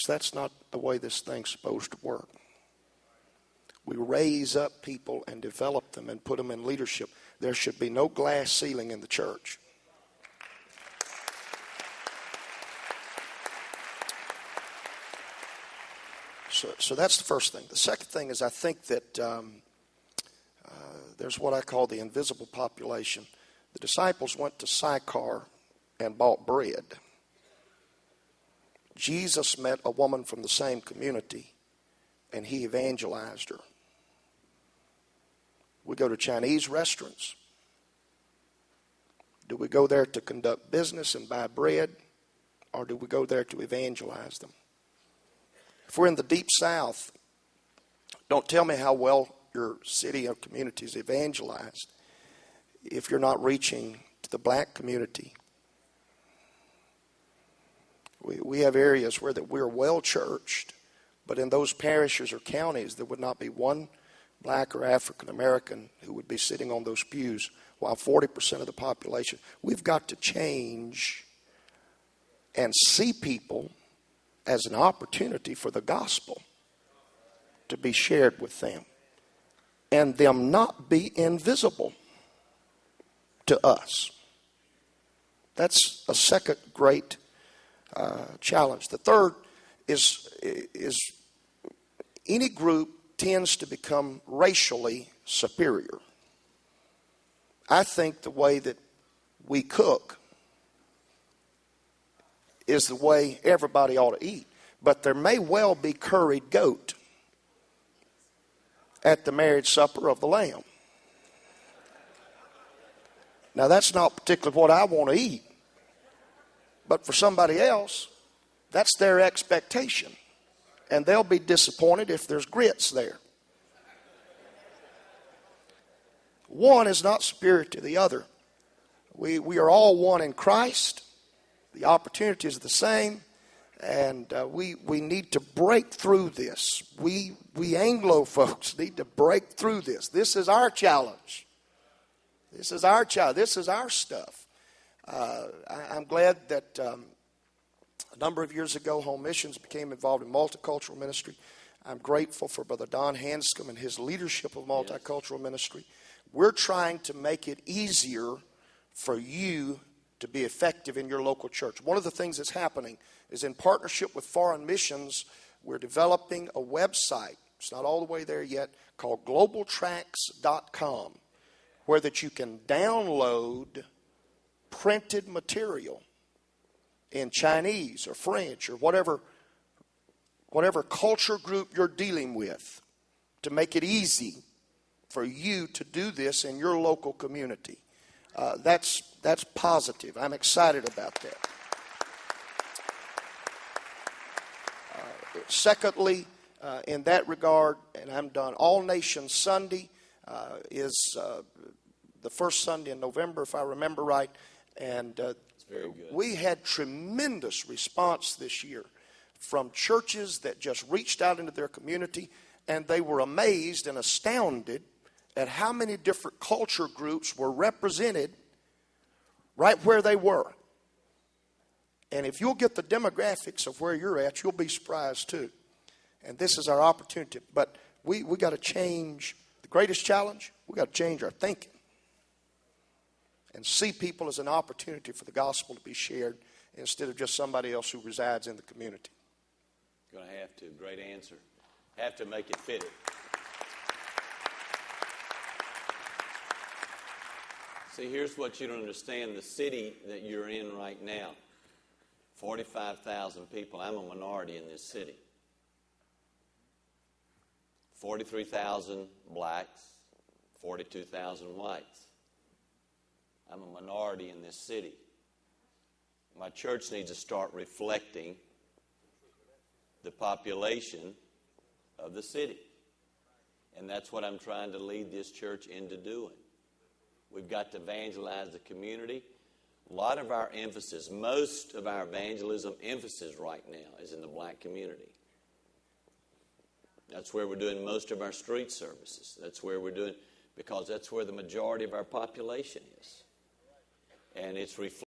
That's not the way this thing's supposed to work. We raise up people and develop them and put them in leadership. There should be no glass ceiling in the church. So that's the first thing. The second thing is I think that there's what I call the invisible population. The disciples went to Sychar and bought bread. Jesus met a woman from the same community, and he evangelized her. We go to Chinese restaurants. Do we go there to conduct business and buy bread, or do we go there to evangelize them? If we're in the deep south, don't tell me how well your city or community is evangelized if you're not reaching to the black community. We have areas where that we're well churched, but in those parishes or counties there would not be one black or African American who would be sitting on those pews, while 40% of the population. We've got to change and see people as an opportunity for the gospel to be shared with them, and them not be invisible to us. That's a second great challenge. The third is any group tends to become racially superior. I think the way that we cook is the way everybody ought to eat. But there may well be curried goat at the marriage supper of the Lamb. Now, that's not particularly what I want to eat. But for somebody else, that's their expectation. And they'll be disappointed if there's grits there. One is not superior to the other. We are all one in Christ. The opportunity is the same. And we need to break through this. We Anglo folks need to break through this. This is our challenge. This is our challenge. This is our stuff. I'm glad that a number of years ago, Home Missions became involved in multicultural ministry. I'm grateful for Brother Don Hanscom and his leadership of multicultural ministry. We're trying to make it easier for you to be effective in your local church. One of the things that's happening is in partnership with foreign missions, we're developing a website. It's not all the way there yet, called globaltracks.com, where that you can download printed material in Chinese or French or whatever culture group you're dealing with, to make it easy for you to do this in your local community. That's positive. I'm excited about that. Secondly, in that regard, and I'm done, All Nations Sunday is the first Sunday in November, if I remember right. And we had tremendous response this year from churches that just reached out into their community, and they were amazed and astounded at how many different culture groups were represented right where they were. And if you'll get the demographics of where you're at, you'll be surprised too. And this is our opportunity. But we got to change. The greatest challenge, we got to change our thinking and see people as an opportunity for the gospel to be shared instead of just somebody else who resides in the community. Going to have to. Great answer. Have to make it fit it. See, here's what you don't understand. The city that you're in right now, 45,000 people. I'm a minority in this city. 43,000 blacks, 42,000 whites. I'm a minority in this city. My church needs to start reflecting the population of the city. And that's what I'm trying to lead this church into doing. We've got to evangelize the community. A lot of our emphasis, most of our evangelism emphasis right now is in the black community. That's where we're doing most of our street services. That's where we're doing, because that's where the majority of our population is. And it's reflecting